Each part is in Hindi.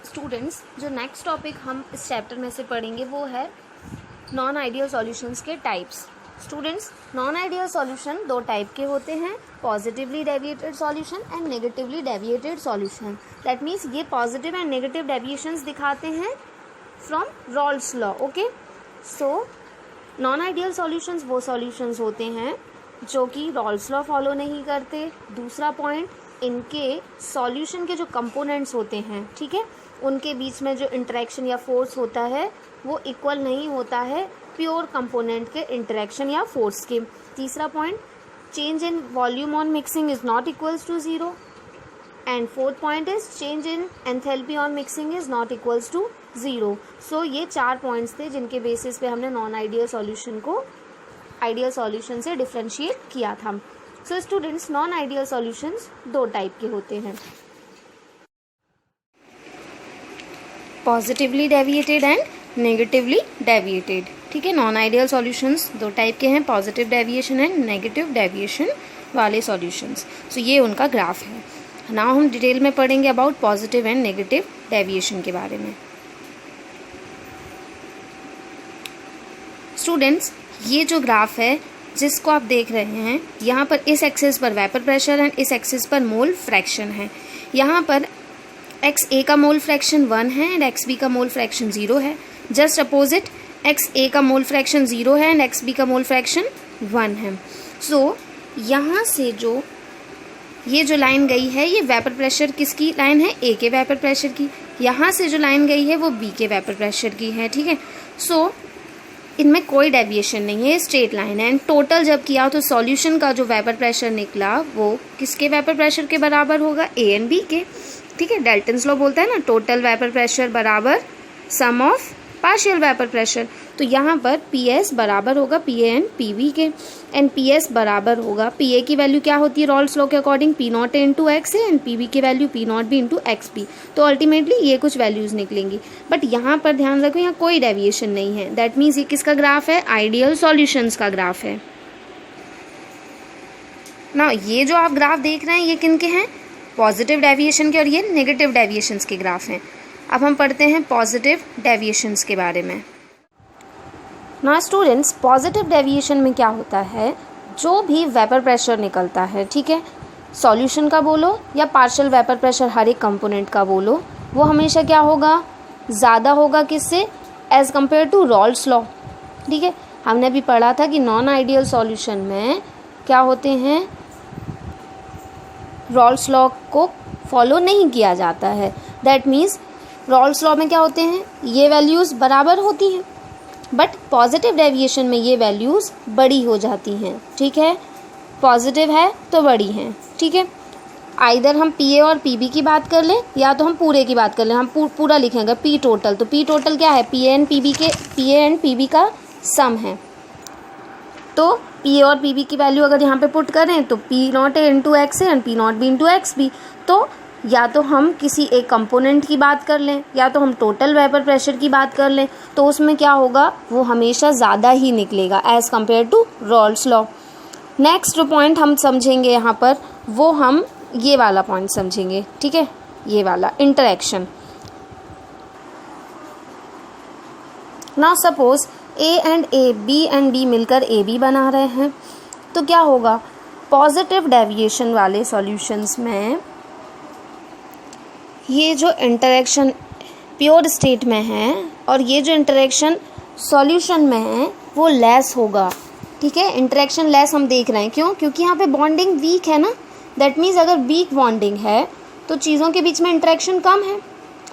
स्टूडेंट्स, जो नेक्स्ट टॉपिक हम इस चैप्टर में से पढ़ेंगे वो है नॉन आइडियल सॉल्यूशंस के types. Students, non ideal solution दो टाइप के होते हैं, positively deviated solution and negatively deviated solution. That means ये पॉजिटिव एंड नेगेटिव डेविएशंस दिखाते हैं from Rawls law. Okay, so non ideal solutions वो सॉल्यूशंस होते हैं जो कि रॉल्स लॉ फॉलो नहीं करते। दूसरा पॉइंट, इनके सॉल्यूशन के जो कंपोनेंट्स होते हैं, ठीक है, उनके बीच में जो इंटरेक्शन या फोर्स होता है वो इक्वल नहीं होता है प्योर कंपोनेंट के इंटरेक्शन या फोर्स के। तीसरा point, change in volume on mixing is not equals to zero. And fourth point is change in enthalpy on mixing is not equals to zero. So ये 4 पॉइंट्स थे जिनके बेसिस पे हमने नॉन आइडियल सॉल्यूशन को आइडियल सॉल्यूशन से डिफ्रेंशिएट किया था। So students, non ideal solutions दो टाइप के होते हैं, positively deviated and negatively deviated. ठीक है, नॉन आइडियल सॉल्यूशंस दो टाइप के हैं, positive deviation and negative deviation वाले सॉल्यूशंस। सो ये उनका ग्राफ है। नाउ हम डिटेल में पढ़ेंगे about positive and negative deviation के बारे में। स्टूडेंट्स, ये जो ग्राफ है जिसको आप देख रहे हैं, यहाँ पर इस एक्सिस पर वेपर प्रेशर एंड इस एक्सिस पर मोल फ्रैक्शन है। यहाँ पर एक्स ए का मोल फ्रैक्शन 1 है एंड एक्स बी का मोल फ्रैक्शन 0 है। जस्ट अपोजिट, एक्स ए का मोल फ्रैक्शन 0 है एंड एक्स बी का मोल फ्रैक्शन 1 है। सो यहाँ से जो ये जो लाइन गई है ये वेपर प्रेशर किसकी लाइन है? ए के वेपर प्रेशर की। यहाँ से जो लाइन गई है वो बी के वेपर प्रेशर की है। ठीक है, सो इनमें कोई डेविएशन नहीं है, स्ट्रेट लाइन है। एंड टोटल जब किया तो सॉल्यूशन का जो वेपर प्रेशर निकला वो किसके वेपर प्रेशर के बराबर होगा? ए एंड बी के। ठीक है, डाल्टन्स लॉ बोलता है ना, टोटल वेपर प्रेशर बराबर sum of partial vapour pressure. तो यहाँ पर पी एस बराबर होगा P A and P B के, एंड पी एस बराबर होगा पी ए की वैल्यू क्या होती है रॉल्स लॉ के according? P not A into X A, and P B की value P not B into X B. तो अल्टीमेटली ये कुछ वैल्यूज निकलेंगी, बट यहाँ पर ध्यान रखो यहाँ कोई डेविएशन नहीं है। दैट मीन्स ये किसका ग्राफ है? आइडियल सॉल्यूशंस का ग्राफ है ना। ये जो आप ग्राफ देख रहे हैं ये किनके हैं? पॉजिटिव डेविएशन के, और ये नेगेटिव डेविएशंस के ग्राफ हैं। अब हम पढ़ते हैं पॉजिटिव डेविएशंस के बारे में। ना स्टूडेंट्स, पॉजिटिव डेविएशन में क्या होता है, जो भी वेपर प्रेशर निकलता है, ठीक है, सॉल्यूशन का बोलो या पार्शियल वेपर प्रेशर हर एक कंपोनेंट का बोलो, वो हमेशा क्या होगा? ज़्यादा होगा किससे? As compare to Raoult's law. ठीक है, हमने अभी पढ़ा था कि नॉन आइडियल सॉल्यूशन में क्या होते हैं, रॉल्स लॉ को फॉलो नहीं किया जाता है। दैट मीन्स रॉल्स लॉ में क्या होते हैं, ये वैल्यूज़ बराबर होती हैं, बट पॉजिटिव डेविएशन में ये वैल्यूज़ बड़ी हो जाती हैं। ठीक है, पॉजिटिव है तो बड़ी हैं। ठीक है, आइदर हम पी ए और पी बी की बात कर लें या तो हम पूरे की बात कर लें। हम पूरा लिखेंगे पी टोटल, तो पी टोटल क्या है? P A and P B के, P A and P B का सम है। तो पी ए और पी बी की वैल्यू अगर यहाँ पे पुट करें तो P not A into X A and P not B into X B. तो या तो हम किसी एक कंपोनेंट की बात कर लें या तो हम टोटल वेपर प्रेशर की बात कर लें, तो उसमें क्या होगा, वो हमेशा ज़्यादा ही निकलेगा as compare to Raoult's law. Next जो पॉइंट हम समझेंगे यहाँ पर, वो हम ये वाला पॉइंट समझेंगे। ठीक है, ये वाला interaction. Now suppose A and A, B and B मिलकर ए बी बना रहे हैं, तो क्या होगा? पॉजिटिव डेविएशन वाले सॉल्यूशंस में ये जो इंटरेक्शन प्योर स्टेट में है और ये जो इंटरेक्शन सॉल्यूशन में है वो लेस होगा। ठीक है, इंटरेक्शन लेस हम देख रहे हैं, क्यों? क्योंकि यहाँ पे बॉन्डिंग वीक है ना। दैट मीन्स अगर वीक बॉन्डिंग है तो चीज़ों के बीच में इंटरेक्शन कम है।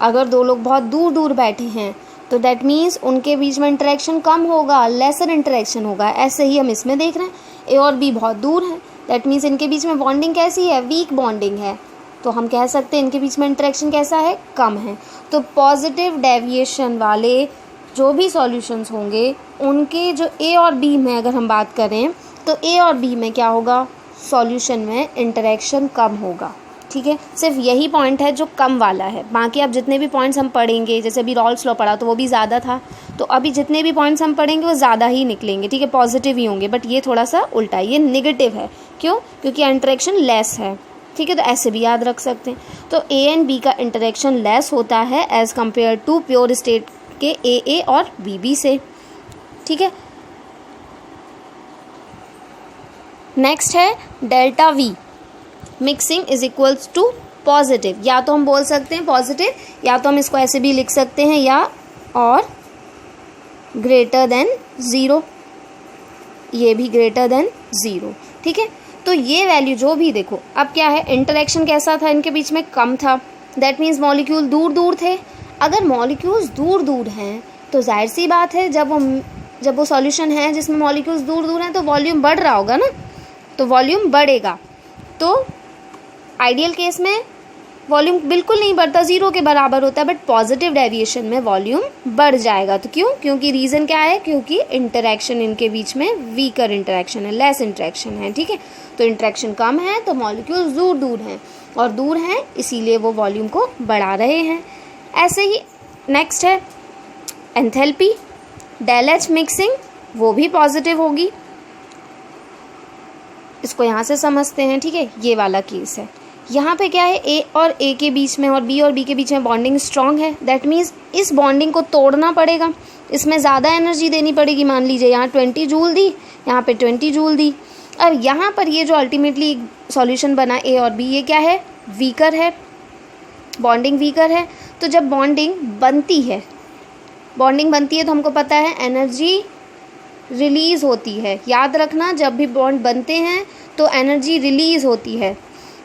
अगर दो लोग बहुत दूर दूर बैठे हैं तो दैट मीन्स उनके बीच में इंटरेक्शन कम होगा, लेसर इंटरेक्शन होगा। ऐसे ही हम इसमें देख रहे हैं, ए और बी बहुत दूर हैं, दैट मीन्स इनके बीच में बॉन्डिंग कैसी है? वीक बॉन्डिंग है। तो हम कह सकते हैं इनके बीच में इंटरेक्शन कैसा है? कम है। तो पॉजिटिव डेविएशन वाले जो भी सॉल्यूशंस होंगे उनके जो ए और बी में अगर हम बात करें तो ए और बी में क्या होगा? सॉल्यूशन में इंटरेक्शन कम होगा। ठीक है, सिर्फ यही पॉइंट है जो कम वाला है। बाकी अब जितने भी पॉइंट्स हम पढ़ेंगे, जैसे अभी रॉल्स लॉ पढ़ा तो वो भी ज़्यादा था, तो अभी जितने भी पॉइंट्स हम पढ़ेंगे वो ज़्यादा ही निकलेंगे। ठीक है, पॉजिटिव ही होंगे, बट ये थोड़ा सा उल्टा है, ये नेगेटिव है। क्यों? क्योंकि इंटरेक्शन लेस है। ठीक है, तो ऐसे भी याद रख सकते हैं। तो ए एंड बी का इंटरेक्शन लेस होता है as compare to pure state के ए और बी से। ठीक है, नेक्स्ट है delta V, mixing is equals to positive. या तो हम बोल सकते हैं पॉजिटिव, या तो हम इसको ऐसे भी लिख सकते हैं, या और ग्रेटर देन 0, ये भी ग्रेटर देन 0। ठीक है, तो ये वैल्यू जो भी देखो, अब क्या है, इंटरेक्शन कैसा था इनके बीच में, कम था। दैट मीन्स मॉलिक्यूल दूर दूर थे। अगर मॉलिक्यूल्स दूर दूर हैं तो जाहिर सी बात है जब वो सॉल्यूशन है जिसमें मॉलिक्यूल्स दूर दूर हैं तो वॉल्यूम बढ़ रहा होगा ना, तो वॉल्यूम बढ़ेगा। तो आइडियल केस में वॉल्यूम बिल्कुल नहीं बढ़ता, 0 के बराबर होता है, बट पॉजिटिव डेविएशन में वॉल्यूम बढ़ जाएगा। तो क्यों? क्योंकि रीज़न क्या है, क्योंकि इंटरेक्शन इनके बीच में वीकर इंटरेक्शन है, लेस इंटरेक्शन है। ठीक है, तो इंटरेक्शन कम है तो मॉलिक्यूल्स दूर दूर हैं, और दूर हैं इसीलिए वो वॉल्यूम को बढ़ा रहे हैं। ऐसे ही नेक्स्ट है एंथैल्पी, डेल एच मिक्सिंग, वो भी पॉजिटिव होगी। इसको यहाँ से समझते हैं। ठीक है, ये वाला केस है। यहाँ पे क्या है, ए और ए के बीच में और बी के बीच में बॉन्डिंग स्ट्रॉन्ग है। दैट मीन्स इस बॉन्डिंग को तोड़ना पड़ेगा, इसमें ज़्यादा एनर्जी देनी पड़ेगी। मान लीजिए यहाँ 20 जूल दी, यहाँ पे 20 जूल दी। अब यहाँ पर ये जो अल्टीमेटली सॉल्यूशन बना ए और बी, ये क्या है, वीकर है, बॉन्डिंग वीकर है। तो जब बॉन्डिंग बनती है तो हमको पता है एनर्जी रिलीज़ होती है। याद रखना, जब भी बॉन्ड बनते हैं तो एनर्जी रिलीज़ होती है।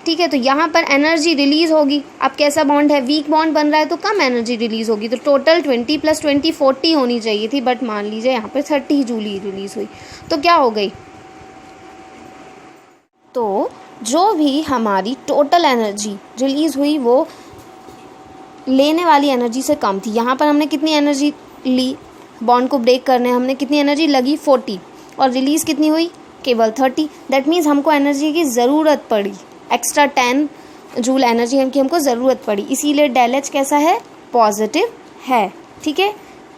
ठीक है, तो यहाँ पर एनर्जी रिलीज़ होगी। अब कैसा बॉन्ड है, वीक बॉन्ड बन रहा है तो कम एनर्जी रिलीज़ होगी। तो टोटल 20 + 20 40 होनी चाहिए थी, बट मान लीजिए यहाँ पर 30 जूल ही रिलीज़ हुई, तो क्या हो गई, तो जो भी हमारी टोटल एनर्जी रिलीज़ हुई वो लेने वाली एनर्जी से कम थी। यहाँ पर हमने कितनी एनर्जी ली, बॉन्ड को ब्रेक करने हमने कितनी एनर्जी लगी, 40, और रिलीज़ कितनी हुई, केवल 30। दैट मीन्स हमको एनर्जी की ज़रूरत पड़ी, एक्स्ट्रा 10 जूल एनर्जी की हमको ज़रूरत पड़ी, इसीलिए डेल एच कैसा है, पॉजिटिव है। ठीक है,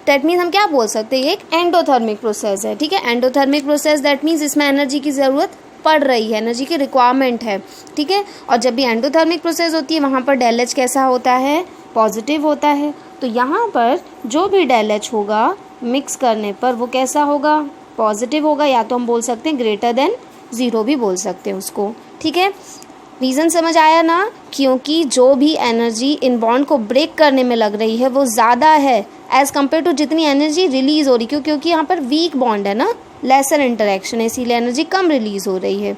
दैट मीन्स हम क्या बोल सकते हैं, ये एक एंडोथर्मिक प्रोसेस है। ठीक है, एंडोथर्मिक प्रोसेस, दैट मीन्स इसमें एनर्जी की ज़रूरत पड़ रही है, एनर्जी की रिक्वायरमेंट है। ठीक है, और जब भी एंडोथर्मिक प्रोसेस होती है वहाँ पर डेल एच कैसा होता है, पॉजिटिव होता है। तो यहाँ पर जो भी डेल एच होगा मिक्स करने पर वो कैसा होगा, पॉजिटिव होगा, या तो हम बोल सकते हैं ग्रेटर देन 0 भी बोल सकते हैं उसको। ठीक है, रीज़न समझ आया ना, क्योंकि जो भी एनर्जी इन बॉन्ड को ब्रेक करने में लग रही है वो ज़्यादा है एज़ कम्पेयर टू जितनी एनर्जी रिलीज़ हो रही, क्योंकि यहाँ पर वीक बॉन्ड है ना, लेसर इंटरेक्शन है, इसीलिए एनर्जी कम रिलीज़ हो रही है।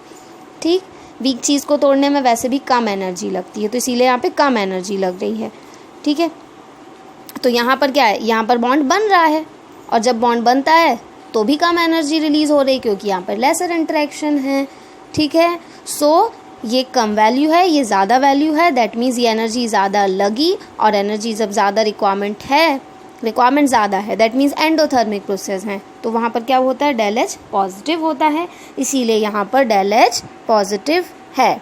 ठीक, वीक चीज़ को तोड़ने में वैसे भी कम एनर्जी लगती है, तो इसीलिए यहाँ पे कम एनर्जी लग रही है। ठीक है, तो यहाँ पर क्या है, यहाँ पर बॉन्ड बन रहा है, और जब बॉन्ड बनता है तो भी कम एनर्जी रिलीज़ हो रही है क्योंकि यहाँ पर लेसर इंटरेक्शन है। ठीक है, सो ये कम वैल्यू है, ये ज़्यादा वैल्यू है। दैट मीन्स ये एनर्जी ज़्यादा लगी, और एनर्जी जब ज़्यादा रिक्वायरमेंट ज़्यादा है, दैट मीन्स एंडोथर्मिक प्रोसेस है, तो वहाँ पर क्या होता है, डेल एच पॉजिटिव होता है, इसीलिए यहाँ पर डेल एच पॉजिटिव है,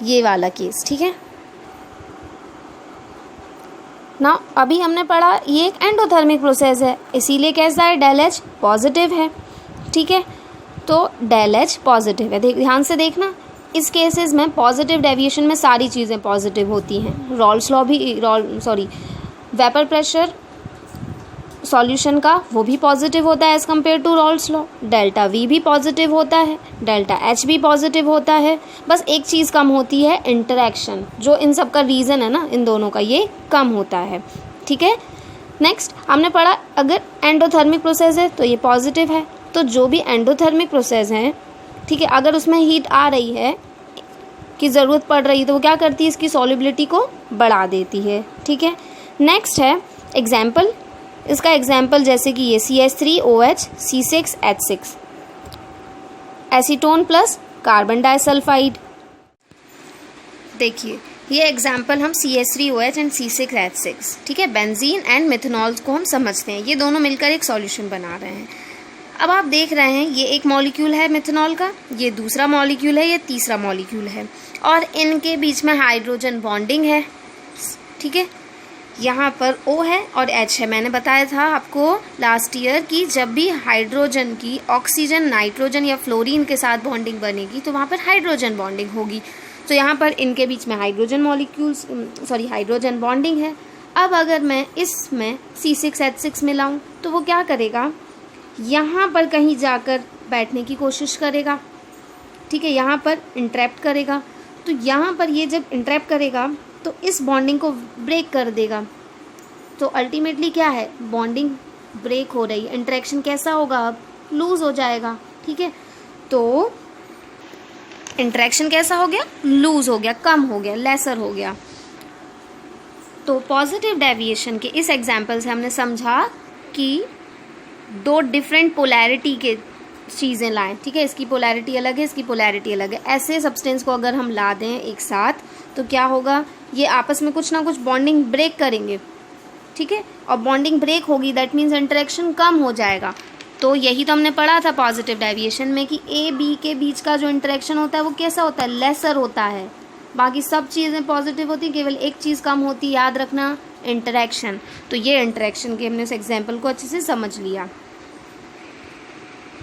ये वाला केस। ठीक है ना, अभी हमने पढ़ा ये एक एंडोथर्मिक प्रोसेस है, इसीलिए कैसा है, डेल एच पॉजिटिव है। ठीक है, तो डेल एच पॉजिटिव है। ध्यान से देखना, इस केसेस में पॉजिटिव डेविएशन में सारी चीज़ें पॉजिटिव होती हैं। रॉल्स लॉ भी वेपर प्रेशर सॉल्यूशन का वो भी पॉजिटिव होता है as compare to Raoult's law. Delta V भी पॉजिटिव होता है, डेल्टा एच भी पॉजिटिव होता है। बस एक चीज़ कम होती है, इंटरेक्शन, जो इन सब का रीज़न है ना, इन दोनों का, ये कम होता है। ठीक है, नेक्स्ट हमने पढ़ा, अगर एंडोथर्मिक प्रोसेस है तो ये पॉजिटिव है। तो जो भी एंडोथर्मिक प्रोसेस है, ठीक है, अगर उसमें हीट आ रही है की ज़रूरत पड़ रही है तो वो क्या करती है, इसकी सॉल्युबिलिटी को बढ़ा देती है। ठीक है, नेक्स्ट है एग्जाम्पल, इसका एग्जाम्पल जैसे कि ये CH3OH C6H6 acetone plus carbon disulphide. देखिए ये एग्जाम्पल हम CH3OH एंड C6H6, ठीक है, बेंजीन एंड मिथेनॉल को हम समझते हैं, ये दोनों मिलकर एक सॉल्यूशन बना रहे हैं। अब आप देख रहे हैं ये एक मॉलिक्यूल है मिथेनॉल का, ये दूसरा मॉलिक्यूल है, ये तीसरा मॉलिक्यूल है, और इनके बीच में हाइड्रोजन बॉन्डिंग है। ठीक है, यहाँ पर O है और H है। मैंने बताया था आपको लास्ट ईयर कि जब भी हाइड्रोजन की ऑक्सीजन, नाइट्रोजन या फ्लोरीन के साथ बॉन्डिंग बनेगी तो वहाँ पर हाइड्रोजन बॉन्डिंग होगी। तो यहाँ पर इनके बीच में हाइड्रोजन बॉन्डिंग है। अब अगर मैं इसमें C6H6 मिलाऊँ तो वो क्या करेगा, यहाँ पर कहीं जाकर बैठने की कोशिश करेगा, ठीक है, यहाँ पर इंट्रैप्ट करेगा। तो यहाँ पर ये जब इंट्रैप्ट करेगा तो इस बॉन्डिंग को ब्रेक कर देगा। तो अल्टीमेटली क्या है, बॉन्डिंग ब्रेक हो रही है, इंटरेक्शन कैसा होगा, अब लूज़ हो जाएगा, ठीक है। तो इंटरेक्शन कैसा हो गया, लूज़ हो गया, कम हो गया, लेसर हो गया। तो पॉजिटिव डेविएशन के इस एग्जाम्पल से हमने समझा कि दो डिफरेंट पोलैरिटी के चीज़ें लाएं, ठीक है, इसकी पोलैरिटी अलग है, इसकी पोलैरिटी अलग है। ऐसे सब्सटेंस को अगर हम ला दें एक साथ तो क्या होगा, ये आपस में कुछ ना कुछ बॉन्डिंग ब्रेक करेंगे, ठीक है, और बॉन्डिंग ब्रेक होगी, दैट मीन्स इंटरेक्शन कम हो जाएगा। तो यही तो हमने पढ़ा था पॉजिटिव डेविएशन में कि ए बी के बीच का जो इंटरेक्शन होता है वो कैसा होता है, लेसर होता है। बाकी सब चीज़ें पॉजिटिव होती, केवल एक चीज़ कम होती, याद रखना, इंटरेक्शन। तो ये इंटरेक्शन के हमने इस एग्जाम्पल को अच्छे से समझ लिया।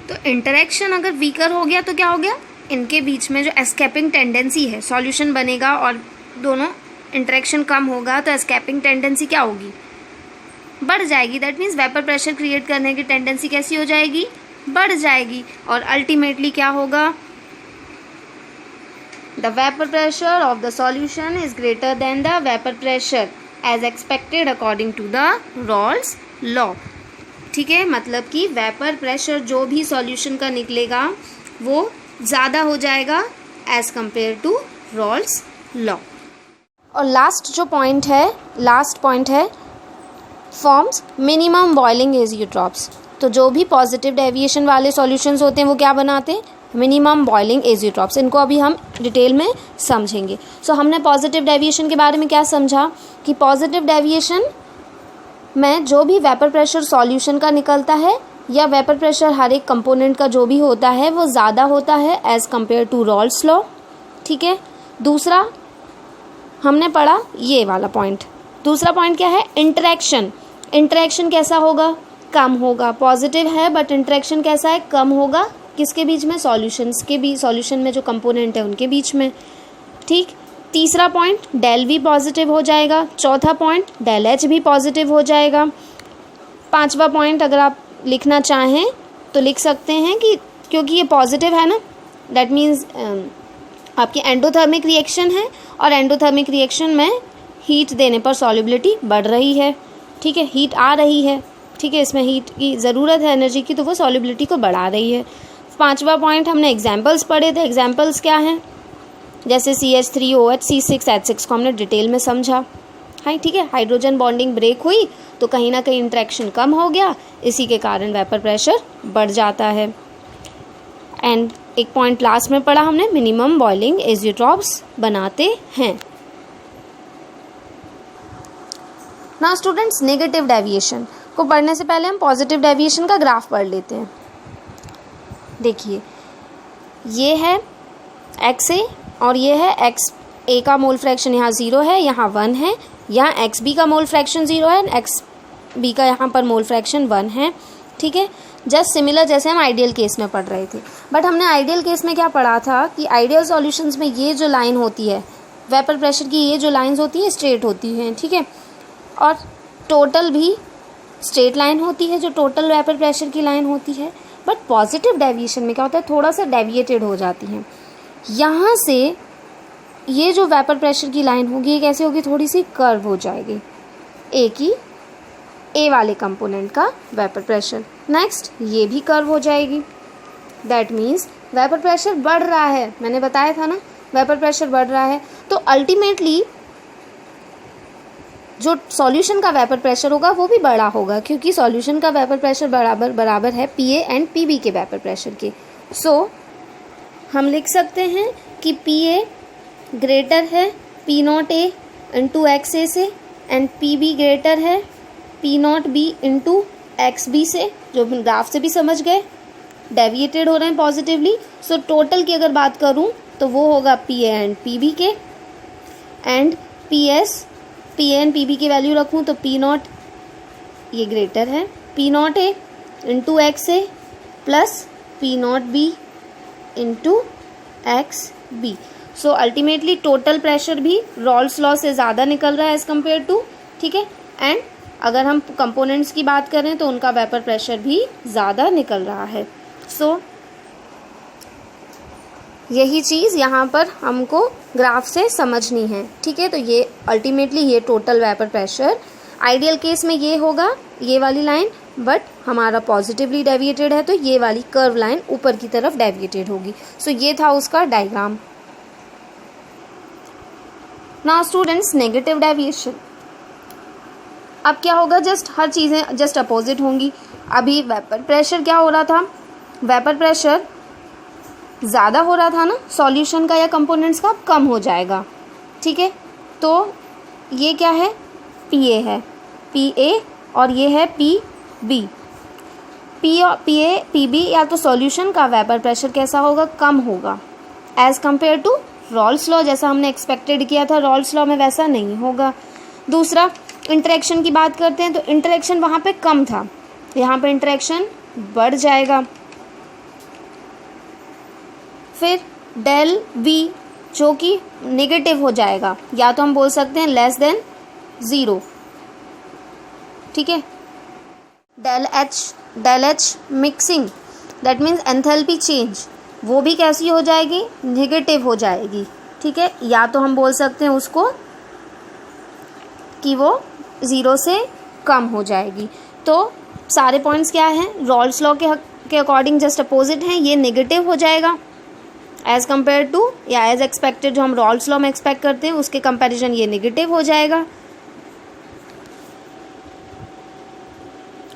तो इंटरेक्शन अगर वीकर हो गया तो क्या हो गया, इनके बीच में जो एस्केपिंग टेंडेंसी है, सॉल्यूशन बनेगा और दोनों इंटरेक्शन कम होगा तो एस्केपिंग टेंडेंसी क्या होगी, बढ़ जाएगी। That means vapour pressure create करने की टेंडेंसी कैसी हो जाएगी, बढ़ जाएगी। और अल्टीमेटली क्या होगा, the vapour pressure of the solution is greater than the vapour pressure as expected according to the Raoult's law, ठीक है। मतलब कि वेपर प्रेशर जो भी सॉल्यूशन का निकलेगा वो ज़्यादा हो जाएगा as compare to Raoult's law. और लास्ट पॉइंट है फॉर्म्स मिनिमम बॉइलिंग एजियोट्रॉप्स। तो जो भी पॉजिटिव डेविएशन वाले सॉल्यूशंस होते हैं वो क्या बनाते हैं, मिनिमम बॉइलिंग एजियोट्रॉप्स। इनको अभी हम डिटेल में समझेंगे। सो हमने पॉजिटिव डेविएशन के बारे में क्या समझा कि पॉजिटिव डेविएशन में जो भी वेपर प्रेशर सॉल्यूशन का निकलता है या वेपर प्रेशर हर एक कंपोनेंट का जो भी होता है वो ज़्यादा होता है as compare to Raoult's law, ठीक है। दूसरा हमने पढ़ा ये वाला पॉइंट। दूसरा पॉइंट क्या है, इंटरेक्शन कैसा होगा, कम होगा। पॉजिटिव है बट इंटरेक्शन कैसा है, कम होगा। किसके बीच में, सॉल्यूशंस के बीच, सॉल्यूशन में जो कंपोनेंट है उनके बीच में, ठीक। तीसरा पॉइंट डेल वी पॉजिटिव हो जाएगा। चौथा पॉइंट डेल एच भी पॉजिटिव हो जाएगा। पांचवा पॉइंट अगर आप लिखना चाहें तो लिख सकते हैं कि क्योंकि ये पॉजिटिव है ना, दैट मीन्स आपकी एंडोथर्मिक रिएक्शन है और एंडोथर्मिक रिएक्शन में हीट देने पर सॉल्युबिलिटी बढ़ रही है, ठीक है, हीट आ रही है, ठीक है, इसमें हीट की ज़रूरत है एनर्जी की, तो वो सॉल्युबिलिटी को बढ़ा रही है। पांचवा पॉइंट हमने एग्जाम्पल्स पढ़े थे। एग्जाम्पल्स क्या हैं, जैसे CH3OH C6H6 को हमने डिटेल में समझा, हाँ ठीक है। हाइड्रोजन बॉन्डिंग ब्रेक हुई तो कहीं ना कहीं इंटरेक्शन कम हो गया, इसी के कारण वेपर प्रेशर बढ़ जाता है। एंड एक पॉइंट लास्ट में पढ़ा हमने, मिनिमम बॉइलिंग एजियोट्रॉप्स बनाते हैं। नाउ स्टूडेंट्स, नेगेटिव डेविएशन को पढ़ने से पहले हम पॉजिटिव डेविएशन का ग्राफ पढ़ लेते हैं। देखिए ये है XA और ये है XA का मोल फ्रैक्शन यहाँ 0 है, यहाँ 1 है। यहाँ XB का मोल फ्रैक्शन 0 है, XB का यहाँ पर मोल फ्रैक्शन 1 है, ठीक है। जस्ट सिमिलर जैसे हम आइडियल केस में पढ़ रहे थे। बट हमने आइडियल केस में क्या पढ़ा था कि आइडियल सॉल्यूशंस में ये जो लाइन होती है वेपर प्रेशर की, ये जो लाइंस होती है स्ट्रेट होती हैं, ठीक है, और टोटल भी स्ट्रेट लाइन होती है जो टोटल वेपर प्रेशर की लाइन होती है। बट पॉजिटिव डेविएशन में क्या होता है, थोड़ा सा डेविएटेड हो जाती है। यहाँ से ये जो वेपर प्रेशर की लाइन होगी ये कैसे होगी, थोड़ी सी कर्व हो जाएगी, ए वाले कंपोनेंट का वेपर प्रेशर। नेक्स्ट ये भी कर्व हो जाएगी, दैट मीन्स वेपर प्रेशर बढ़ रहा है। मैंने बताया था ना, वेपर प्रेशर बढ़ रहा है। तो अल्टीमेटली जो सॉल्यूशन का वेपर प्रेशर होगा वो भी बड़ा होगा, क्योंकि सॉल्यूशन का वेपर प्रेशर बराबर है PA एंड PB के वेपर प्रेशर के। सो हम लिख सकते हैं कि PA ग्रेटर है P0A इंटू XA से एंड PB ग्रेटर है P0B इंटू XB से, जो ग्राफ से भी समझ गए, डेविएटेड हो रहे हैं पॉजिटिवली। सो टोटल की अगर बात करूं तो वो होगा PA एंड PB के, and PS P A and P B की वैल्यू रखूँ तो पी नॉट ये ग्रेटर है P not A into X A plus P not B into X B. So ultimately total pressure भी रॉल्स लॉ से ज़्यादा निकल रहा है एज़ कम्पेयर टू, ठीक है। एंड अगर हम कंपोनेंट्स की बात करें तो उनका वेपर प्रेशर भी ज़्यादा निकल रहा है। सो यही चीज़ यहाँ पर हमको ग्राफ से समझनी है, ठीक है। तो ये अल्टीमेटली ये total vapour pressure ideal case में ये होगा ये वाली लाइन, बट हमारा पॉजिटिवली डेविएटेड है तो ये वाली कर्व लाइन ऊपर की तरफ डेविएटेड होगी। सो ये था उसका diagram. Now students negative deviation, अब क्या होगा, जस्ट हर चीज़ें जस्ट अपोजिट होंगी। अभी वेपर प्रेशर क्या हो रहा था, वेपर प्रेशर ज़्यादा हो रहा था ना सॉल्यूशन का या कंपोनेंट्स का, कम हो जाएगा, ठीक है। तो ये क्या है, पी ए है, पी ए और ये है P B. P A P B या तो सॉल्यूशन का वेपर प्रेशर कैसा होगा, कम होगा as compare to Raoult's law, जैसा हमने एक्सपेक्टेड किया था रॉल्स लॉ में वैसा नहीं होगा। दूसरा इंटरेक्शन की बात करते हैं तो इंटरेक्शन वहाँ पे कम था, यहाँ पे इंटरेक्शन बढ़ जाएगा। फिर डेल वी जो कि नेगेटिव हो जाएगा, या तो हम बोल सकते हैं लेस देन 0, ठीक है। Del H mixing that means enthalpy change, वो भी कैसी हो जाएगी, नेगेटिव हो जाएगी, ठीक है। या तो हम बोल सकते हैं उसको कि वो 0 से कम हो जाएगी। तो सारे पॉइंट्स क्या हैं, रॉल्स लॉ के अकॉर्डिंग जस्ट अपोजिट हैं, ये नेगेटिव हो जाएगा एज़ कम्पेयर टू या एज एक्सपेक्टेड जो हम रॉल्स लॉ में एक्सपेक्ट करते हैं उसके कंपैरिजन ये नेगेटिव हो जाएगा।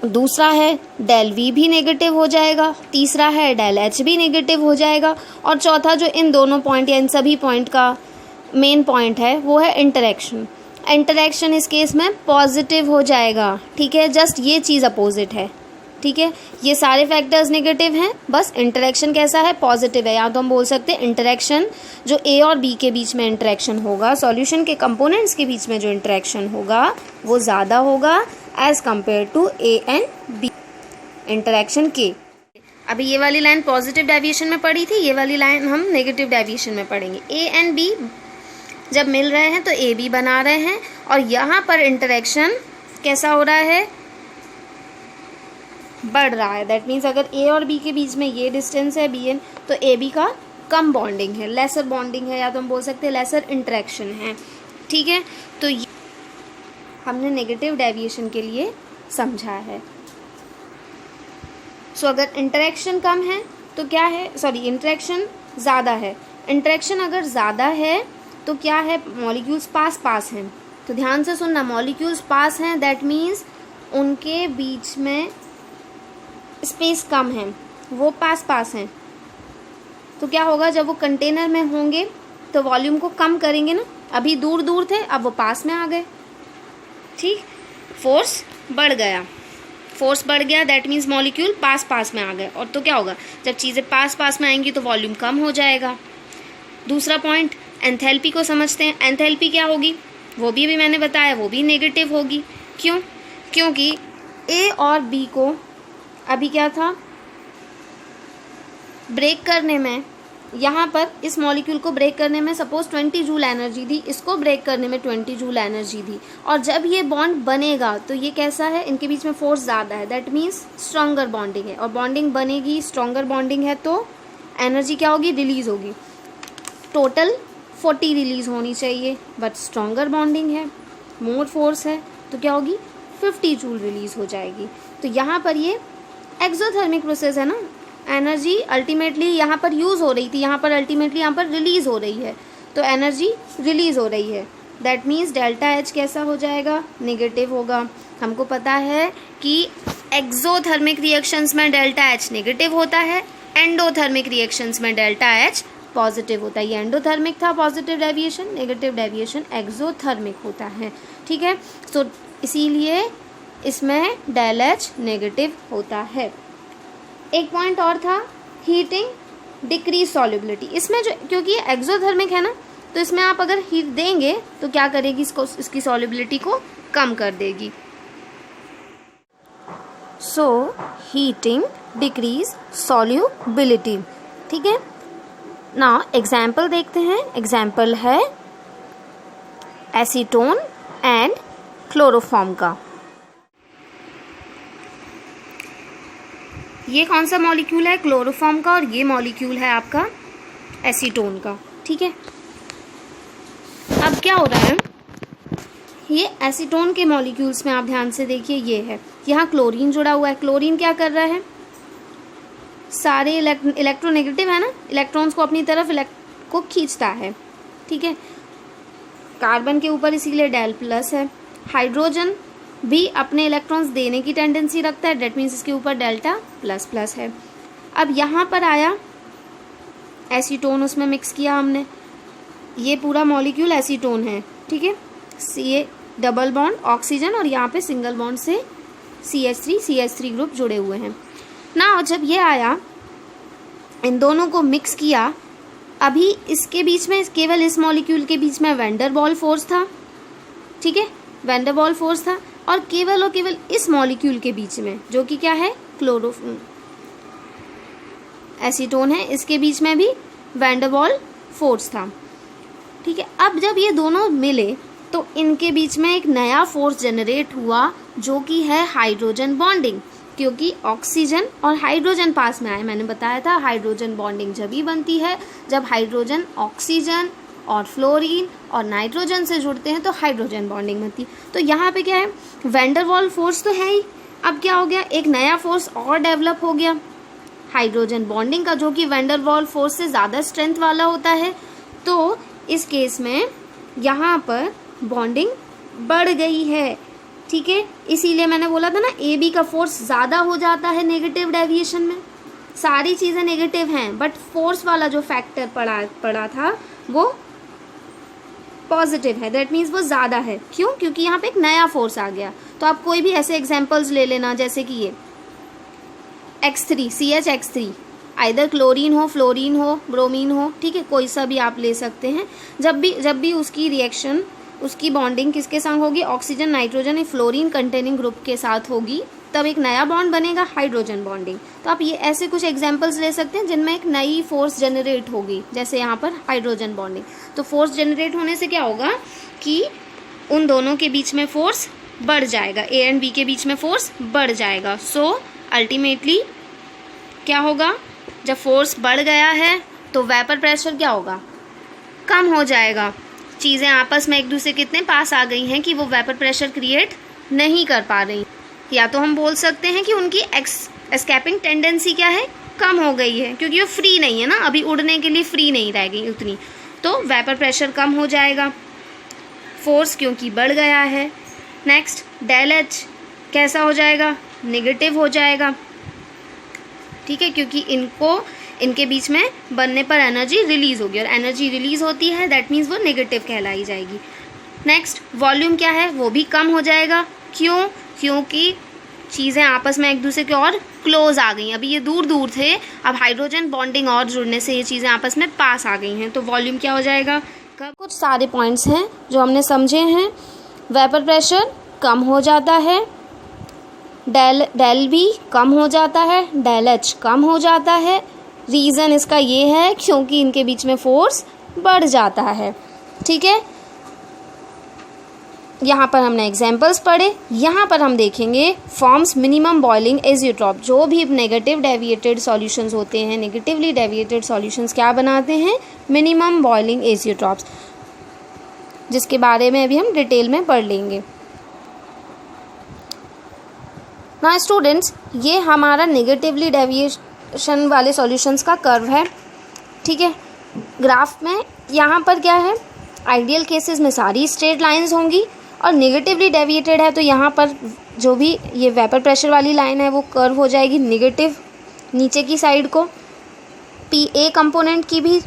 दूसरा है डेल वी भी नेगेटिव हो जाएगा, तीसरा है डेल एच भी नेगेटिव हो जाएगा, और चौथा जो इन दोनों पॉइंट या इन सभी पॉइंट का मेन पॉइंट है वो है इंटरेक्शन। इंटरेक्शन इस केस में पॉजिटिव हो जाएगा, ठीक है। जस्ट ये चीज़ अपोजिट है, ठीक है। ये सारे फैक्टर्स नेगेटिव हैं, बस इंटरेक्शन कैसा है, पॉजिटिव है। या तो हम बोल सकते हैं इंटरेक्शन जो ए और बी के बीच में इंटरेक्शन होगा, सॉल्यूशन के कंपोनेंट्स के बीच में जो इंटरेक्शन होगा वो ज़्यादा होगा as compare to A and B interaction के। अभी ये वाली लाइन पॉजिटिव डेविएशन में पड़ी थी, ये वाली लाइन हम नेगेटिव डेविएशन में पढ़ेंगे। ए एंड बी जब मिल रहे हैं तो ए बी बना रहे हैं, और यहाँ पर इंटरेक्शन कैसा हो रहा है, बढ़ रहा है। दैट मीन्स अगर ए और बी के बीच में ये डिस्टेंस है बी एन, तो ए बी का कम बॉन्डिंग है, लेसर बॉन्डिंग है, या तो हम बोल सकते हैं लेसर इंटरेक्शन है, ठीक है। तो ये हमने नेगेटिव डेविएशन के लिए समझा है। सो अगर इंटरेक्शन कम है तो क्या है, सॉरी इंटरेक्शन ज़्यादा है, इंटरेक्शन अगर ज़्यादा है तो क्या है, मॉलिक्यूल्स पास पास हैं। तो ध्यान से सुनना, मॉलिक्यूल्स पास हैं दैट मीन्स उनके बीच में स्पेस कम है, वो पास पास हैं। तो क्या होगा, जब वो कंटेनर में होंगे तो वॉल्यूम को कम करेंगे ना, अभी दूर दूर थे अब वो पास में आ गए, ठीक। फोर्स बढ़ गया, फोर्स बढ़ गया दैट मीन्स मॉलिक्यूल पास पास में आ गए। और तो क्या होगा, जब चीज़ें पास पास में आएंगी तो वॉल्यूम कम हो जाएगा। दूसरा पॉइंट एंथैल्पी को समझते हैं। एंथैल्पी क्या होगी, वो भी मैंने बताया, वो भी नेगेटिव होगी। क्यों, क्योंकि ए और बी को अभी क्या था, ब्रेक करने में, यहाँ पर इस मॉलिक्यूल को ब्रेक करने में सपोज 20 जूल एनर्जी थी, इसको ब्रेक करने में 20 जूल एनर्जी थी, और जब ये बॉन्ड बनेगा तो ये कैसा है, इनके बीच में फोर्स ज़्यादा है, दैट मीन्स स्ट्रॉन्गर बॉन्डिंग है, और बॉन्डिंग बनेगी, स्ट्रॉन्गर बॉन्डिंग है तो एनर्जी क्या होगी, रिलीज होगी। टोटल 40 रिलीज होनी चाहिए, बट स्ट्रॉन्गर बॉन्डिंग है, मोर फोर्स है, तो क्या होगी 50 जूल रिलीज हो जाएगी। तो यहाँ पर ये एक्सोथर्मिक प्रोसेस है ना, एनर्जी अल्टीमेटली यहाँ पर यूज़ हो रही थी, यहाँ पर अल्टीमेटली यहाँ पर रिलीज़ हो रही है, तो एनर्जी रिलीज़ हो रही है। दैट मीन्स डेल्टा एच कैसा हो जाएगा, नेगेटिव होगा। हमको पता है कि एक्सोथर्मिक रिएक्शंस में डेल्टा एच नेगेटिव होता है, एंडोथर्मिक रिएक्शंस में डेल्टा एच पॉजिटिव होता है। ये एंडोथर्मिक था positive deviation, negative deviation exothermic होता है, ठीक है। सो इसीलिए इसमें डेल एच नेगेटिव होता है। एक पॉइंट और था, हीटिंग डिक्रीज सॉल्युबिलिटी। इसमें जो, क्योंकि ये एक्सोथर्मिक है ना, तो इसमें आप अगर हीट देंगे तो क्या करेगी, इसकी सॉल्युबिलिटी को कम कर देगी। सो हीटिंग डिक्रीज सॉल्युबिलिटी। ठीक है, नाउ एग्जाम्पल देखते हैं। एग्जाम्पल है एसीटोन एंड क्लोरोफॉर्म का। ये कौन सा मॉलिक्यूल है, क्लोरोफॉर्म का, और ये मॉलिक्यूल है आपका एसीटोन का। ठीक है, अब क्या हो रहा है, ये एसीटोन के मॉलिक्यूल्स में आप ध्यान से देखिए, ये है, यहाँ क्लोरीन जुड़ा हुआ है। क्लोरीन क्या कर रहा है, सारे इलेक्ट्रोनेगेटिव है ना, इलेक्ट्रॉन्स को अपनी तरफ को खींचता है। ठीक है, कार्बन के ऊपर इसीलिए डेल प्लस है। हाइड्रोजन भी अपने इलेक्ट्रॉन्स देने की टेंडेंसी रखता है, डेट मीन्स इसके ऊपर डेल्टा प्लस प्लस है। अब यहाँ पर आया एसीटोन, उसमें मिक्स किया हमने, ये पूरा मॉलिक्यूल एसीटोन है। ठीक है, ये डबल बॉन्ड ऑक्सीजन और यहाँ पे सिंगल बॉन्ड से CH3 ग्रुप जुड़े हुए हैं ना। जब ये आया, इन दोनों को मिक्स किया, अभी इसके बीच में, केवल इस मॉलिक्यूल के बीच में वैंडरवॉल फोर्स था। ठीक है, वैंडरवॉल फोर्स था, और केवल इस मॉलिक्यूल के बीच में, जो कि क्या है, एसीटोन है, इसके बीच में भी वैंडरवॉल फोर्स था। ठीक है, अब जब ये दोनों मिले तो इनके बीच में एक नया फोर्स जनरेट हुआ, जो कि है हाइड्रोजन बॉन्डिंग, क्योंकि ऑक्सीजन और हाइड्रोजन पास में आए। मैंने बताया था हाइड्रोजन बॉन्डिंग जब ही बनती है जब हाइड्रोजन ऑक्सीजन और फ्लोरीन और नाइट्रोजन से जुड़ते हैं, तो हाइड्रोजन बॉन्डिंग बनती है। तो यहाँ पे क्या है, वैंडरवॉल फोर्स तो है ही, अब क्या हो गया, एक नया फोर्स और डेवलप हो गया हाइड्रोजन बॉन्डिंग का, जो कि वैंडरवॉल फोर्स से ज़्यादा स्ट्रेंथ वाला होता है। तो इस केस में यहाँ पर बॉन्डिंग बढ़ गई है। ठीक है, इसीलिए मैंने बोला था ना, AB का फोर्स ज़्यादा हो जाता है नेगेटिव डेविएशन में। सारी चीज़ें नेगेटिव हैं, बट फोर्स वाला जो फैक्टर पड़ा था वो पॉजिटिव है, दैट मीन्स वो ज़्यादा है। क्यों, क्योंकि यहाँ पे एक नया फोर्स आ गया। तो आप कोई भी ऐसे एग्जाम्पल्स ले लेना, जैसे कि ये X3 CH3, आइदर क्लोरीन हो, फ्लोरीन हो, ब्रोमीन हो। ठीक है, कोई सा भी आप ले सकते हैं। जब भी उसकी रिएक्शन, उसकी बॉन्डिंग किसके संग होगी, ऑक्सीजन, नाइट्रोजन या फ्लोरीन कंटेनिंग ग्रुप के साथ होगी, तब एक नया बॉन्ड बनेगा, हाइड्रोजन बॉन्डिंग। तो आप ये ऐसे कुछ एग्जांपल्स ले सकते हैं जिनमें एक नई फोर्स जनरेट होगी, जैसे यहाँ पर हाइड्रोजन बॉन्डिंग। तो फोर्स जनरेट होने से क्या होगा कि उन दोनों के बीच में फोर्स बढ़ जाएगा, A एंड B के बीच में फोर्स बढ़ जाएगा। सो अल्टीमेटली क्या होगा, जब फोर्स बढ़ गया है तो वेपर प्रेशर क्या होगा, कम हो जाएगा। चीज़ें आपस में एक दूसरे के इतने पास आ गई हैं कि वो वेपर प्रेशर क्रिएट नहीं कर पा रही, या तो हम बोल सकते हैं कि उनकी एस्केपिंग टेंडेंसी क्या है, कम हो गई है, क्योंकि वो फ्री नहीं है ना, अभी उड़ने के लिए फ्री नहीं रह गई उतनी, तो वेपर प्रेशर कम हो जाएगा, फोर्स क्योंकि बढ़ गया है। नेक्स्ट डेल एच कैसा हो जाएगा, नेगेटिव हो जाएगा। ठीक है, क्योंकि इनके बीच में बनने पर एनर्जी रिलीज होगी, और एनर्जी रिलीज होती है, दैट मीन्स वो नेगेटिव कहलाई जाएगी। नेक्स्ट वॉल्यूम क्या है, वो भी कम हो जाएगा। क्यों, क्योंकि चीज़ें आपस में एक दूसरे के और क्लोज आ गई। अभी ये दूर दूर थे, अब हाइड्रोजन बॉन्डिंग और जुड़ने से ये चीज़ें आपस में पास आ गई हैं, तो वॉल्यूम क्या हो जाएगा। कुछ सारे पॉइंट्स हैं जो हमने समझे हैं। वेपर प्रेशर कम हो जाता है, डेल भी कम हो जाता है, डेल एच कम हो जाता है। रीज़न इसका ये है क्योंकि इनके बीच में फोर्स बढ़ जाता है। ठीक है, यहाँ पर हमने एग्जाम्पल्स पढ़े। यहाँ पर हम देखेंगे फॉर्म्स मिनिमम बॉइलिंग एजियोट्रॉप। जो भी नेगेटिव डेविएटेड सॉल्यूशंस होते हैं, नेगेटिवली डेविएटेड सॉल्यूशंस क्या बनाते हैं, मिनिमम बॉइलिंग एजियोट्रॉप्स, जिसके बारे में अभी हम डिटेल में पढ़ लेंगे। ना स्टूडेंट्स, ये हमारा नेगेटिवली डेविएशन वाले सॉल्यूशंस का कर्व है। ठीक है, ग्राफ में यहाँ पर क्या है, आइडियल केसेस में सारी स्ट्रेट लाइंस होंगी, और नेगेटिवली डेविएटेड है तो यहाँ पर जो भी ये वेपर प्रेशर वाली लाइन है वो कर्व हो जाएगी नेगेटिव नीचे की साइड को। पी ए कंपोनेंट की भी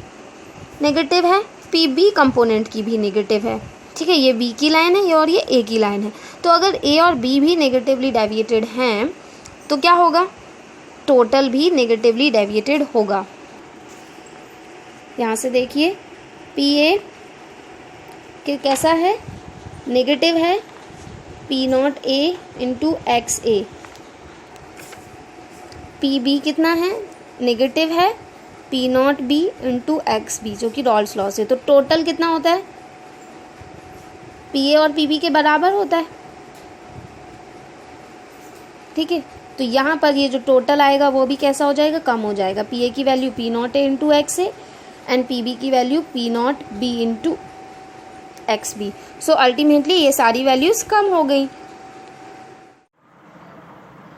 नेगेटिव है, पी बी कंपोनेंट की भी नेगेटिव है। ठीक है, ये बी की लाइन है और ये ए की लाइन है। तो अगर ए और बी भी नेगेटिवली डेविएटेड हैं तो क्या होगा, टोटल भी नेगेटिवली डेविएटेड होगा। यहाँ से देखिए, पी ए कि कैसा है, नेगेटिव है, P0A इंटू XA। PB कितना है, नेगेटिव है, P0B इंटू XB, जो कि रॉल्स लॉ से। तो टोटल कितना होता है, PA और PB के बराबर होता है। ठीक है, तो यहाँ पर ये जो टोटल आएगा वो भी कैसा हो जाएगा, कम हो जाएगा। PA की value P0A into XA and PB की value P0B into XB। So ultimately ये सारी वैल्यूज कम हो गई।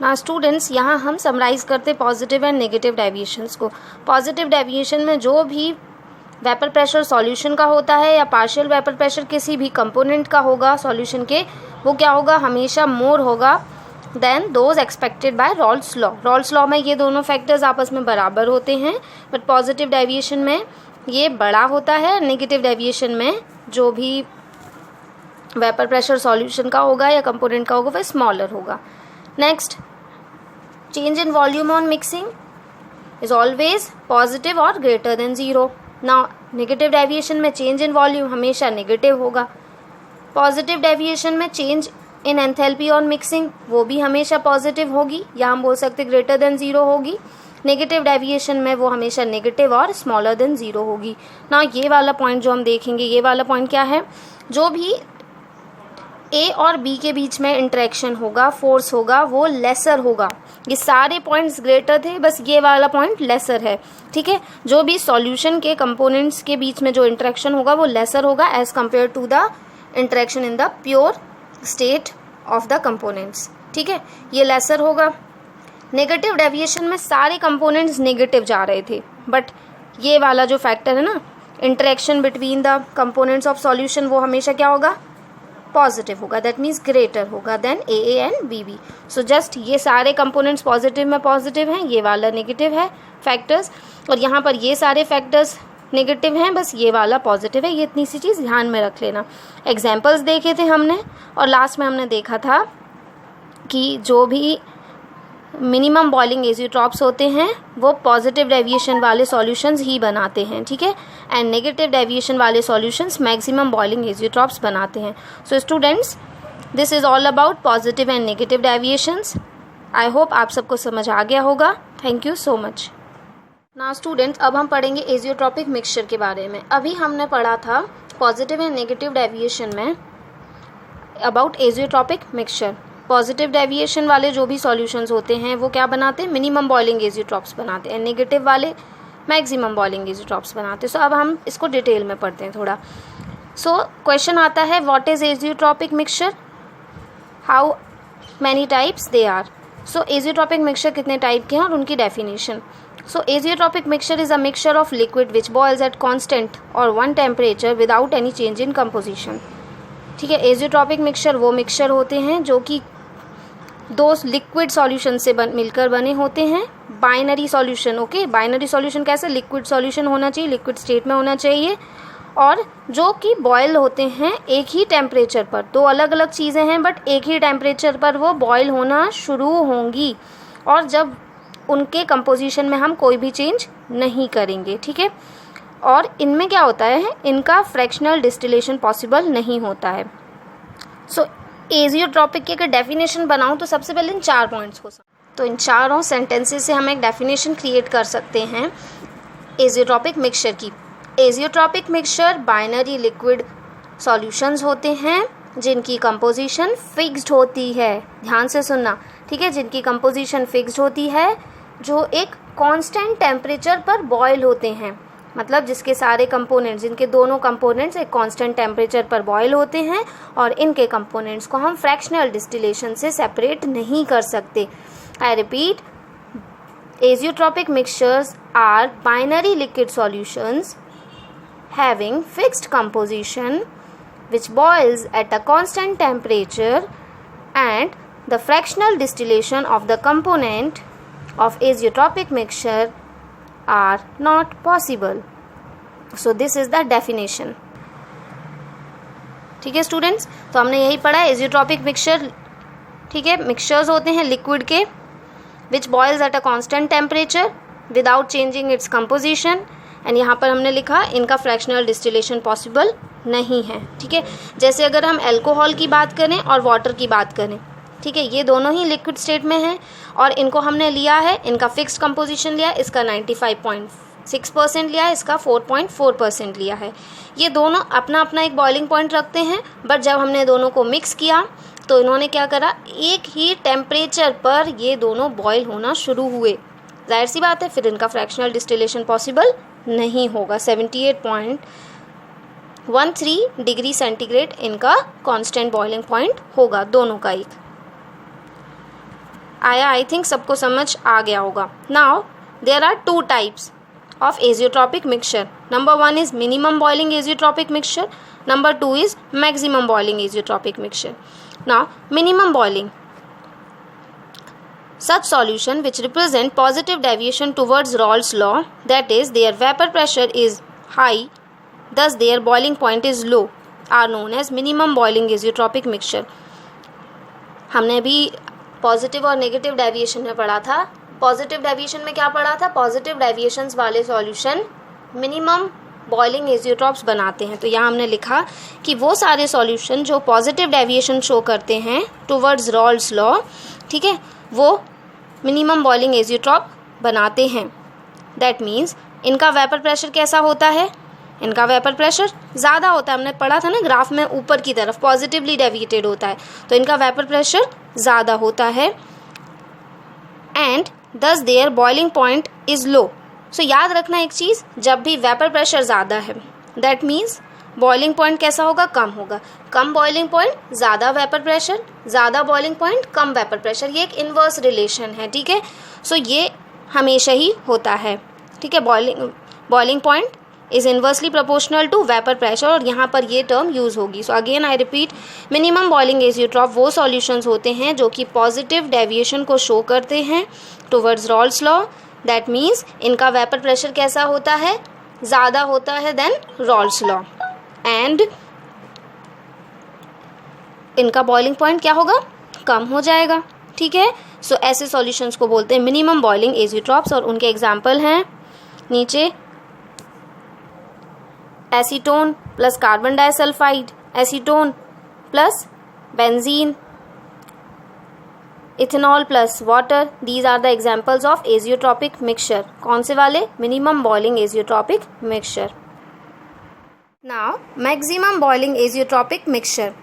ना स्टूडेंट्स, यहाँ हम समराइज करते पॉजिटिव एंड नेगेटिव डेविएशंस को। पॉजिटिव डेविएशन में जो भी वेपर प्रेशर सॉल्यूशन का होता है या पार्शियल वेपर प्रेशर किसी भी कंपोनेंट का होगा सॉल्यूशन के, वो क्या होगा, हमेशा मोर होगा than those expected by Raoult's law. Raoult's law में ये दोनों फैक्टर्स आपस में बराबर होते हैं, बट पॉजिटिव डेविएशन में ये बड़ा होता है, नेगेटिव डेविएशन में जो भी वेपर प्रेशर सॉल्यूशन का होगा या कंपोनेंट का होगा वह स्मॉलर होगा। Next, change in volume on mixing is always positive और greater than 0। Now negative deviation में चेंज इन वॉल्यूम हमेशा नेगेटिव होगा। पॉजिटिव डेविएशन में change in enthalpy on mixing वो भी हमेशा पॉजिटिव होगी, या हम बोल सकते ग्रेटर देन 0 होगी। नेगेटिव डेविएशन में वो हमेशा नेगेटिव और स्मॉलर देन 0 होगी। ना ये वाला पॉइंट जो हम देखेंगे, ये वाला पॉइंट क्या है, जो भी A और B के बीच में इंटरेक्शन होगा, फोर्स होगा, वो लेसर होगा। ये सारे पॉइंट्स ग्रेटर थे, बस ये वाला पॉइंट लेसर है। ठीक है, जो भी सॉल्यूशन के कंपोनेंट्स के बीच में जो इंटरेक्शन होगा वो लेसर होगा as compare to the interaction in the pure state of the components. ठीक है, ये लेसर होगा। नेगेटिव डेविएशन में सारे कंपोनेंट्स नेगेटिव जा रहे थे, बट ये वाला जो फैक्टर है ना, interaction between the components of solution, वो हमेशा क्या होगा, पॉजिटिव होगा। दैट मीन्स ग्रेटर होगा than AA and BB। So just ये सारे कंपोनेंट्स पॉजिटिव में पॉजिटिव हैं, ये वाला नेगेटिव है फैक्टर्स, और यहाँ पर ये सारे फैक्टर्स नेगेटिव हैं, बस ये वाला पॉजिटिव है। ये इतनी सी चीज़ ध्यान में रख लेना। एग्जाम्पल्स देखे थे हमने, और लास्ट में हमने देखा था कि जो भी मिनिमम बॉइलिंग एजियोट्रॉप्स होते हैं वो पॉजिटिव डेविएशन वाले सॉल्यूशंस ही बनाते हैं। ठीक है, एंड नेगेटिव डेविएशन वाले सॉल्यूशंस मैक्सिमम बॉइलिंग एजियोट्रॉप्स बनाते हैं। So students, this is all about positive and negative deviations. I hope आप सबको समझ आ गया होगा। Thank you so much. ना स्टूडेंट्स, अब हम पढ़ेंगे एजियोट्रॉपिक मिक्सचर के बारे में। अभी हमने पढ़ा था पॉजिटिव एंड नेगेटिव डेविएशन में about azeotropic mixture. Positive deviation वाले जो भी सॉल्यूशंस होते हैं वो क्या बनाते हैं, मिनिमम बॉइलिंग एजियोट्रॉप्स बनाते हैं। नेगेटिव वाले मैक्सिमम बॉइलिंग एजियोट्रॉप्स बनाते हैं। सो अब हम इसको डिटेल में पढ़ते हैं थोड़ा। सो क्वेश्चन आता है, what is azeotropic mixture, how many types they are. So azeotropic mixture कितने टाइप के हैं और उनकी definition. So azeotropic mixture is a mixture of liquid which boils at constant और one temperature without any change in composition. ठीक है, एजियोट्रॉपिक मिक्सचर वो मिक्सचर होते हैं जो कि दो लिक्विड सॉल्यूशन से मिलकर बने होते हैं। Binary solution, okay, binary solution कैसे, लिक्विड सॉल्यूशन होना चाहिए, लिक्विड स्टेट में होना चाहिए, और जो कि बॉयल होते हैं एक ही टेम्परेचर पर। दो अलग अलग चीज़ें हैं बट एक ही टेम्परेचर पर वो बॉयल होना शुरू होंगी, और जब उनके कंपोजिशन में हम कोई भी चेंज नहीं करेंगे। ठीक है, और इनमें क्या होता है, इनका फ्रैक्शनल डिस्टिलेशन पॉसिबल नहीं होता है। सो एजियोट्रॉपिक की अगर डेफिनेशन बनाऊं तो सबसे पहले इन 4 पॉइंट्स को तो इन चारों सेंटेंसेस से हम एक डेफिनेशन क्रिएट कर सकते हैं एजियोट्रॉपिक मिक्सचर की। Azeotropic mixture binary liquid solutions होते हैं जिनकी कंपोजिशन फिक्स्ड होती है। ध्यान से सुनना, ठीक है, जिनकी कंपोजिशन फिक्स्ड होती है, जो एक कांस्टेंट टेम्परेचर पर बॉयल होते हैं। मतलब जिसके सारे कंपोनेंट्स, जिनके दोनों कंपोनेंट्स एक कांस्टेंट टेम्परेचर पर बॉयल होते हैं, और इनके कंपोनेंट्स को हम फ्रैक्शनल डिस्टिलेशन से सेपरेट नहीं कर सकते। I repeat, azeotropic mixtures are binary liquid solutions having fixed composition which boils at a constant temperature, and the fractional distillation of the component of azeotropic mixture are not possible. So this is the definition. ठीक है स्टूडेंट्स, तो हमने यही पढ़ा एजियोट्रॉपिक मिक्सचर। ठीक है, मिक्सचर्स होते हैं लिक्विड के which boils at a constant temperature without changing its composition, and यहाँ पर हमने लिखा इनका फ्रैक्शनल डिस्टिलेशन पॉसिबल नहीं है, ठीक है। जैसे अगर हम अल्कोहल की बात करें और वाटर की बात करें, ठीक है, ये दोनों ही लिक्विड स्टेट में हैं और इनको हमने लिया है, इनका फिक्स्ड कंपोजिशन लिया, इसका 95.6% लिया है, इसका 4.4% लिया है। ये दोनों अपना अपना एक बॉइलिंग पॉइंट रखते हैं, बट जब हमने दोनों को मिक्स किया तो इन्होंने क्या करा, एक ही टेम्परेचर पर ये दोनों बॉयल होना शुरू हुए। जाहिर सी बात है फिर इनका फ्रैक्शनल डिस्टिलेशन पॉसिबल नहीं होगा। 78.13 डिग्री सेंटीग्रेड इनका कांस्टेंट बॉइलिंग पॉइंट होगा दोनों का एक। आई थिंक सबको समझ आ गया होगा। Now there are 2 types of azeotropic mixture. Number 1 is minimum boiling azeotropic mixture. Number 2 is maximum boiling azeotropic mixture. Now, minimum boiling. Such solution which represent positive deviation towards Raoult's law, that is, their vapor pressure is high, thus their boiling point is low, are known as minimum boiling azeotropic mixture. हमने भी पॉजिटिव और नेगेटिव डेविएशन में पढ़ा था। पॉजिटिव डेविएशन में क्या पढ़ा था, पॉजिटिव डेविएशंस वाले सॉल्यूशन मिनिमम बॉइलिंग एजियोट्रॉप्स बनाते हैं। तो यहाँ हमने लिखा कि वो सारे सॉल्यूशन जो पॉजिटिव डेविएशन शो करते हैं टुवर्ड्स रॉल्स लॉ, ठीक है, वो मिनिमम बॉइलिंग एजियोट्रॉप बनाते हैं। दैट मीन्स इनका वेपर प्रेशर कैसा होता है, इनका वेपर प्रेशर ज़्यादा होता है। हमने पढ़ा था ना ग्राफ में, ऊपर की तरफ पॉजिटिवली डेविएटेड होता है, तो इनका वेपर प्रेशर ज़्यादा होता है। And thus their boiling point is low. So याद रखना एक चीज़, जब भी वेपर प्रेशर ज़्यादा है दैट मीन्स बॉइलिंग पॉइंट कैसा होगा, कम होगा। कम बॉइलिंग पॉइंट ज़्यादा वेपर प्रेशर, ज़्यादा बॉइलिंग पॉइंट कम वेपर प्रेशर, ये एक इन्वर्स रिलेशन है, ठीक है। सो ये हमेशा ही होता है, ठीक है। Boiling point is inversely proportional to vapour pressure, और यहाँ पर ये टर्म यूज़ होगी। So again I repeat, minimum boiling azeotrope वो सॉल्यूशंस होते हैं जो कि पॉजिटिव डेविएशन को शो करते हैं towards Raoult's law. That means इनका वेपर प्रेशर कैसा होता है, ज़्यादा होता है देन रॉल्स लॉ, एंड इनका बॉइलिंग पॉइंट क्या होगा, कम हो जाएगा, ठीक है। सो ऐसे सॉल्यूशंस को बोलते हैं मिनिमम बॉइलिंग एजियोट्रॉप्स, और उनके एग्जाम्पल हैं नीचे, acetone plus carbon disulphide, acetone plus benzene, ethanol plus water. These are the examples of azeotropic mixture. कौन से वाले, minimum boiling azeotropic mixture. Now maximum boiling azeotropic mixture.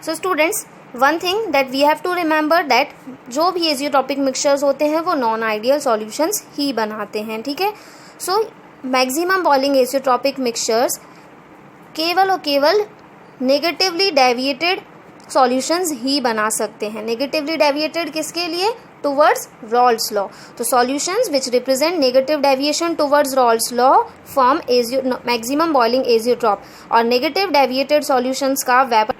So students, one thing that we have to remember that जो भी एजियोट्रॉपिक मिक्सचर्स होते हैं वो नॉन आइडियल सॉल्यूशंस ही बनाते हैं, ठीक है। So maximum boiling azeotropic mixtures केवल और केवल नेगेटिवली डेविएटेड सॉल्यूशंस ही बना सकते हैं। नेगेटिवली डेविएटेड किसके लिए, टुवर्ड्स रॉल्स लॉ। तो सॉल्यूशंस विच represent negative deviation towards Raoult's law form maximum boiling azeotrope. और नेगेटिव डेविएटेड सॉल्यूशंस का वेपर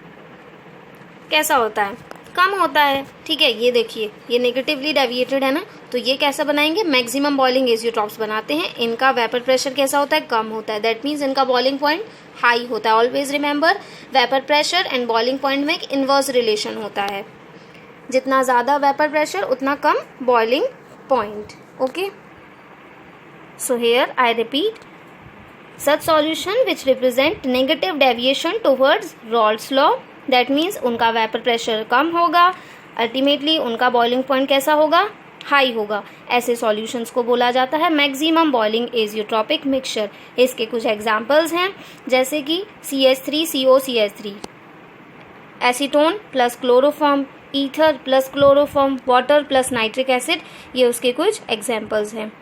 कैसा होता है, कम होता है, ठीक है। ये देखिए, ये नेगेटिवली डेविएटेड है ना, तो ये कैसा बनाएंगे, मैक्सिमम बॉइलिंग एजियोट्रॉप्स बनाते हैं। इनका वेपर प्रेशर कैसा होता है, कम होता है। दैट मीन्स इनका बॉइलिंग पॉइंट हाई होता है। Always remember, vapour pressure and boiling point में एक इन्वर्स रिलेशन होता है। जितना ज़्यादा वेपर प्रेशर उतना कम boiling point, okay. So here I repeat, such solution which represent negative deviation towards Raoult's law, that means उनका वेपर प्रेशर कम होगा, अल्टीमेटली उनका बॉइलिंग पॉइंट कैसा होगा, हाई होगा। ऐसे सॉल्यूशंस को बोला जाता है मैक्सिमम बॉइलिंग एजियोट्रॉपिक मिक्सचर। इसके कुछ एग्जांपल्स हैं, जैसे कि CH3COCH3, acetone plus chloroform, ether plus chloroform, water plus nitric acid, ये उसके कुछ एग्जांपल्स हैं।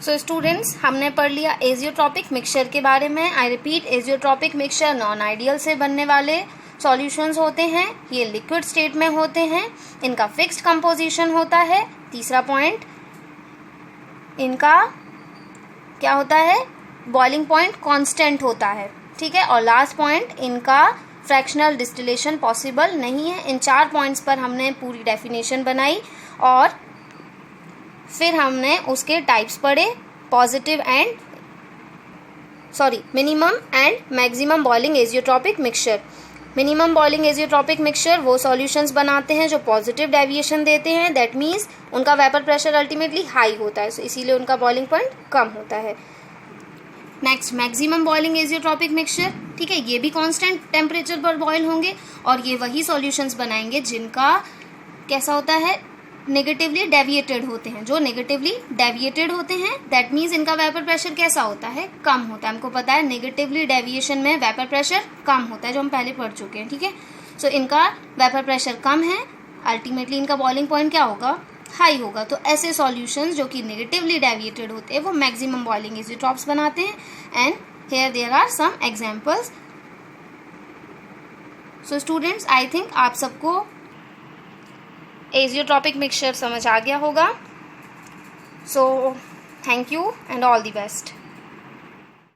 सो स्टूडेंट्स, हमने पढ़ लिया एजियोट्रॉपिक मिक्सचर के बारे में। आई repeat, azeotropic mixture non ideal से बनने वाले सॉल्यूशंस होते हैं। ये लिक्विड स्टेट में होते हैं, इनका फिक्स्ड कंपोजिशन होता है। तीसरा पॉइंट, इनका क्या होता है, बॉइलिंग पॉइंट कांस्टेंट होता है, ठीक है। और लास्ट पॉइंट, इनका फ्रैक्शनल डिस्टिलेशन पॉसिबल नहीं है। इन 4 पॉइंट्स पर हमने पूरी डेफिनेशन बनाई और फिर हमने उसके टाइप्स पढ़े, minimum and maximum boiling azeotropic mixture. Minimum boiling azeotropic mixture वो सॉल्यूशंस बनाते हैं जो पॉजिटिव डेविएशन देते हैं। दैट मीन्स उनका वेपर प्रेशर अल्टीमेटली हाई होता है, इसीलिए उनका बॉइलिंग पॉइंट कम होता है। Next maximum boiling azeotropic mixture, ठीक है, ये भी कांस्टेंट टेम्परेचर पर बॉयल होंगे और ये वही सॉल्यूशंस बनाएंगे जिनका कैसा होता है, नेगेटिवली डेविएटेड होते हैं। जो नेगेटिवली डेविएटेड होते हैं दैट मीन्स इनका वेपर प्रेशर कैसा होता है, कम होता है। हमको पता है नेगेटिवली डेविएशन में वेपर प्रेशर कम होता है, जो हम पहले पढ़ चुके हैं, ठीक है। सो इनका वेपर प्रेशर कम है, अल्टीमेटली इनका बॉइलिंग पॉइंट क्या होगा, हाई होगा। तो ऐसे सॉल्यूशंस जो कि नेगेटिवली डेविएटेड होते हैं वो मैक्सिमम बॉइलिंग एजियोट्रॉप्स बनाते हैं। And here there are some examples. So students, I think आप सबको एजियोट्रॉपिक मिक्सचर समझ आ गया होगा। So thank you and all the best.